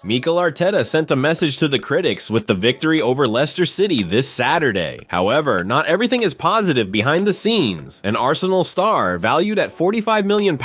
Mikel Arteta sent a message to the critics with the victory over Leicester City this Saturday. However, not everything is positive behind the scenes. An Arsenal star, valued at £45 million,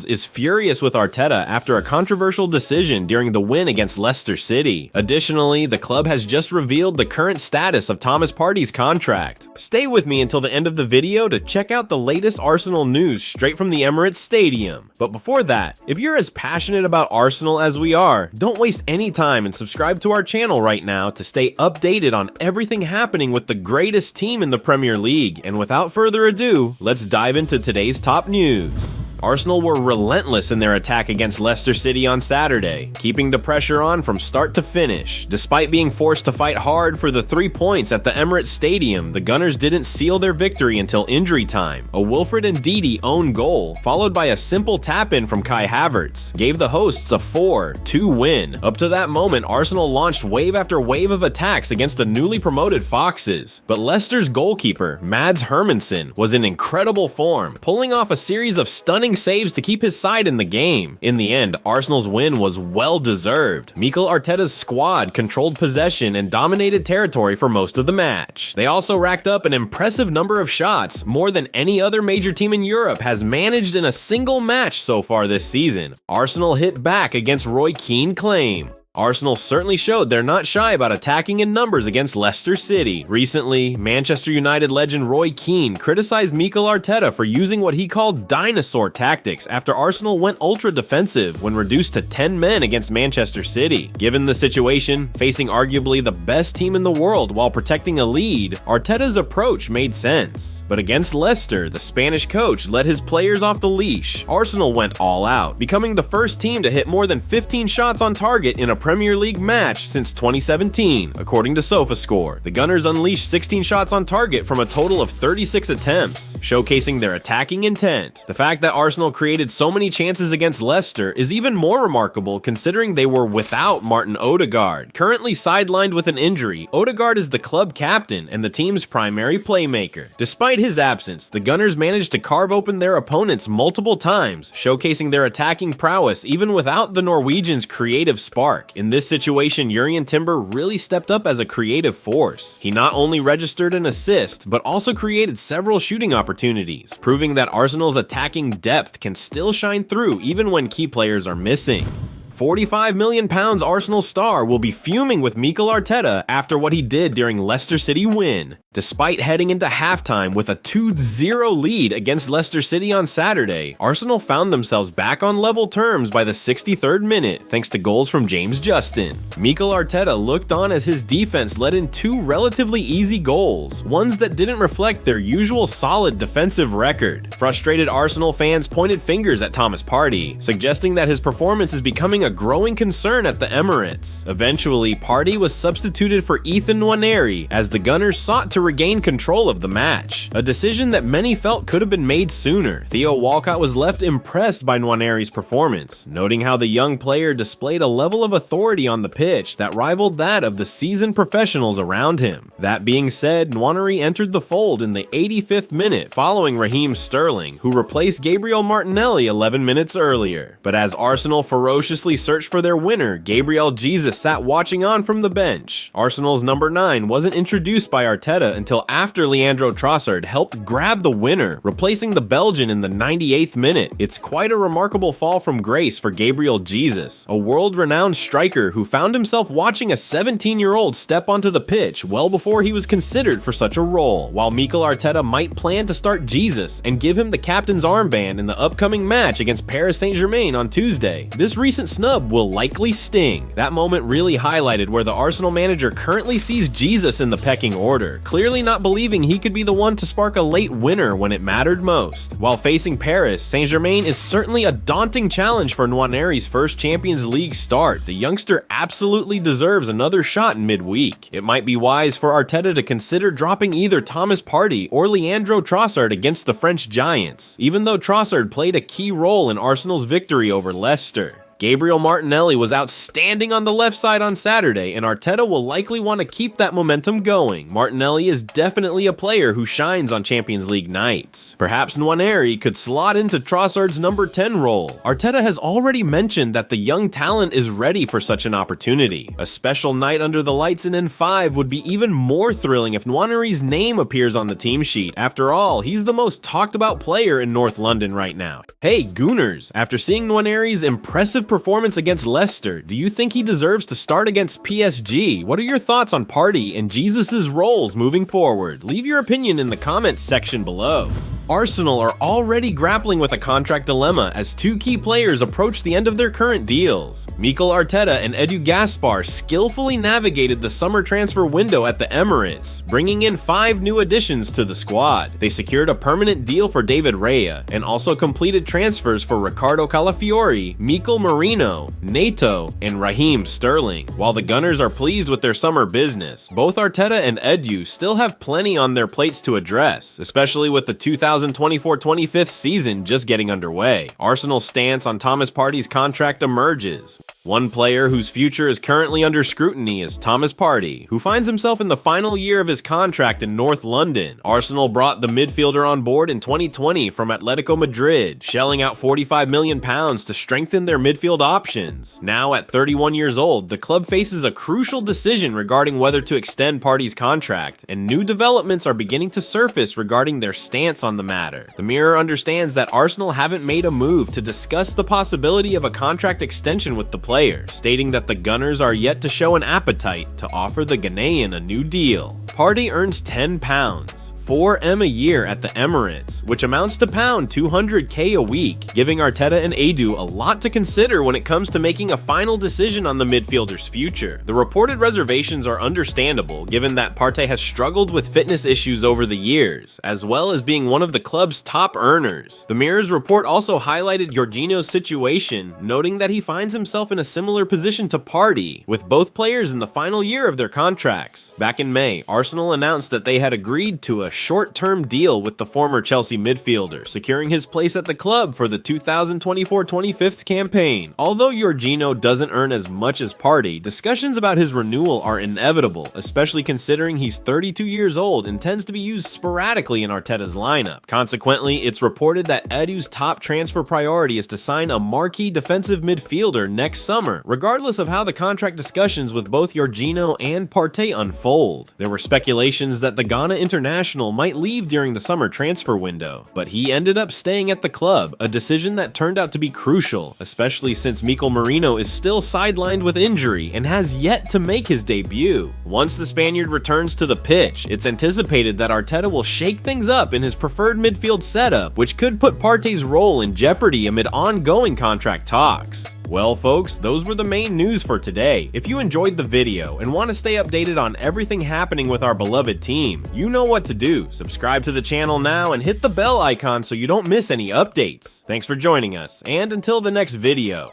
is furious with Arteta after a controversial decision during the win against Leicester City. Additionally, the club has just revealed the current status of Thomas Partey's contract. Stay with me until the end of the video to check out the latest Arsenal news straight from the Emirates Stadium. But before that, if you're as passionate about Arsenal as we are, don't waste any time and subscribe to our channel right now to stay updated on everything happening with the greatest team in the Premier League. And without further ado, let's dive into today's top news. Arsenal were relentless in their attack against Leicester City on Saturday, keeping the pressure on from start to finish. Despite being forced to fight hard for the 3 points at the Emirates Stadium, the Gunners didn't seal their victory until injury time. A Wilfred Ndidi own goal, followed by a simple tap-in from Kai Havertz, gave the hosts a 4-2 win. Up to that moment, Arsenal launched wave after wave of attacks against the newly promoted Foxes, but Leicester's goalkeeper, Mads Hermansen, was in incredible form, pulling off a series of stunning saves to keep his side in the game. In the end, Arsenal's win was well-deserved. Mikel Arteta's squad controlled possession and dominated territory for most of the match. They also racked up an impressive number of shots, more than any other major team in Europe has managed in a single match so far this season. Arsenal hit back against Roy Keane's claim. Arsenal certainly showed they're not shy about attacking in numbers against Leicester City. Recently, Manchester United legend Roy Keane criticized Mikel Arteta for using what he called dinosaur tactics after Arsenal went ultra-defensive when reduced to 10 men against Manchester City. Given the situation, facing arguably the best team in the world while protecting a lead, Arteta's approach made sense. But against Leicester, the Spanish coach let his players off the leash. Arsenal went all out, becoming the first team to hit more than 15 shots on target in a Premier League match since 2017, according to SofaScore. The Gunners unleashed 16 shots on target from a total of 36 attempts, showcasing their attacking intent. The fact that Arsenal created so many chances against Leicester is even more remarkable considering they were without Martin Odegaard. Currently sidelined with an injury, Odegaard is the club captain and the team's primary playmaker. Despite his absence, the Gunners managed to carve open their opponents multiple times, showcasing their attacking prowess even without the Norwegians' creative spark. In this situation, Jurrien Timber really stepped up as a creative force. He not only registered an assist, but also created several shooting opportunities, proving that Arsenal's attacking depth can still shine through even when key players are missing. £45 million Arsenal star will be fuming with Mikel Arteta after what he did during Leicester City win. Despite heading into halftime with a 2-0 lead against Leicester City on Saturday, Arsenal found themselves back on level terms by the 63rd minute thanks to goals from James Justin. Mikel Arteta looked on as his defense let in 2 relatively easy goals, ones that didn't reflect their usual solid defensive record. Frustrated Arsenal fans pointed fingers at Thomas Partey, suggesting that his performance is becoming a growing concern at the Emirates. Eventually, Partey was substituted for Ethan Nwaneri as the Gunners sought to regain control of the match, a decision that many felt could have been made sooner. Theo Walcott was left impressed by Nwaneri's performance, noting how the young player displayed a level of authority on the pitch that rivaled that of the seasoned professionals around him. That being said, Nwaneri entered the fold in the 85th minute following Raheem Sterling, who replaced Gabriel Martinelli 11 minutes earlier. But as Arsenal ferociously searched for their winner, Gabriel Jesus sat watching on from the bench. Arsenal's number 9 wasn't introduced by Arteta until after Leandro Trossard helped grab the winner, replacing the Belgian in the 98th minute. It's quite a remarkable fall from grace for Gabriel Jesus, a world-renowned striker who found himself watching a 17-year-old step onto the pitch well before he was considered for such a role. While Mikel Arteta might plan to start Jesus and give him the captain's armband in the upcoming match against Paris Saint-Germain on Tuesday, this recent snub will likely sting. That moment really highlighted where the Arsenal manager currently sees Jesus in the pecking order, clearly not believing he could be the one to spark a late winner when it mattered most. While facing Paris, Saint-Germain is certainly a daunting challenge for Nwaneri's first Champions League start. The youngster absolutely deserves another shot in midweek. It might be wise for Arteta to consider dropping either Thomas Partey or Leandro Trossard against the French Giants, even though Trossard played a key role in Arsenal's victory over Leicester. Gabriel Martinelli was outstanding on the left side on Saturday, and Arteta will likely want to keep that momentum going. Martinelli is definitely a player who shines on Champions League nights. Perhaps Nwaneri could slot into Trossard's number 10 role. Arteta has already mentioned that the young talent is ready for such an opportunity. A special night under the lights in N5 would be even more thrilling if Nwaneri's name appears on the team sheet. After all, he's the most talked about player in North London right now. Hey Gooners, after seeing Nwaneri's impressive performance against Leicester, do you think he deserves to start against PSG? What are your thoughts on Partey and Jesus' roles moving forward? Leave your opinion in the comments section below. Arsenal are already grappling with a contract dilemma as two key players approach the end of their current deals. Mikel Arteta and Edu Gaspar skillfully navigated the summer transfer window at the Emirates, bringing in 5 new additions to the squad. They secured a permanent deal for David Raya and also completed transfers for Ricardo Calafiori, Mikel Merino, Neto, and Raheem Sterling. While the Gunners are pleased with their summer business, both Arteta and Edu still have plenty on their plates to address, especially with the 2024-25 season just getting underway. Arsenal's stance on Thomas Partey's contract emerges. One player whose future is currently under scrutiny is Thomas Partey, who finds himself in the final year of his contract in North London. Arsenal brought the midfielder on board in 2020 from Atletico Madrid, shelling out £45 million to strengthen their midfield options. Now at 31 years old, the club faces a crucial decision regarding whether to extend Partey's contract, and new developments are beginning to surface regarding their stance on the matter. The Mirror understands that Arsenal haven't made a move to discuss the possibility of a contract extension with the player, stating that the Gunners are yet to show an appetite to offer the Ghanaian a new deal. Partey earns £10, $4M a year at the Emirates, which amounts to £200K a week, giving Arteta and Edu a lot to consider when it comes to making a final decision on the midfielder's future. The reported reservations are understandable, given that Partey has struggled with fitness issues over the years, as well as being one of the club's top earners. The Mirror's report also highlighted Jorginho's situation, noting that he finds himself in a similar position to Partey, with both players in the final year of their contracts. Back in May, Arsenal announced that they had agreed to a short-term deal with the former Chelsea midfielder, securing his place at the club for the 2024-25 campaign. Although Jorginho doesn't earn as much as Partey, discussions about his renewal are inevitable, especially considering he's 32 years old and tends to be used sporadically in Arteta's lineup. Consequently, it's reported that Edu's top transfer priority is to sign a marquee defensive midfielder next summer, regardless of how the contract discussions with both Jorginho and Partey unfold. There were speculations that the Ghana international might leave during the summer transfer window, but he ended up staying at the club, a decision that turned out to be crucial, especially since Mikel Merino is still sidelined with injury and has yet to make his debut. Once the Spaniard returns to the pitch, it's anticipated that Arteta will shake things up in his preferred midfield setup, which could put Partey's role in jeopardy amid ongoing contract talks. Well folks, those were the main news for today. If you enjoyed the video and want to stay updated on everything happening with our beloved team, you know what to do. Subscribe to the channel now and hit the bell icon so you don't miss any updates. Thanks for joining us, and until the next video.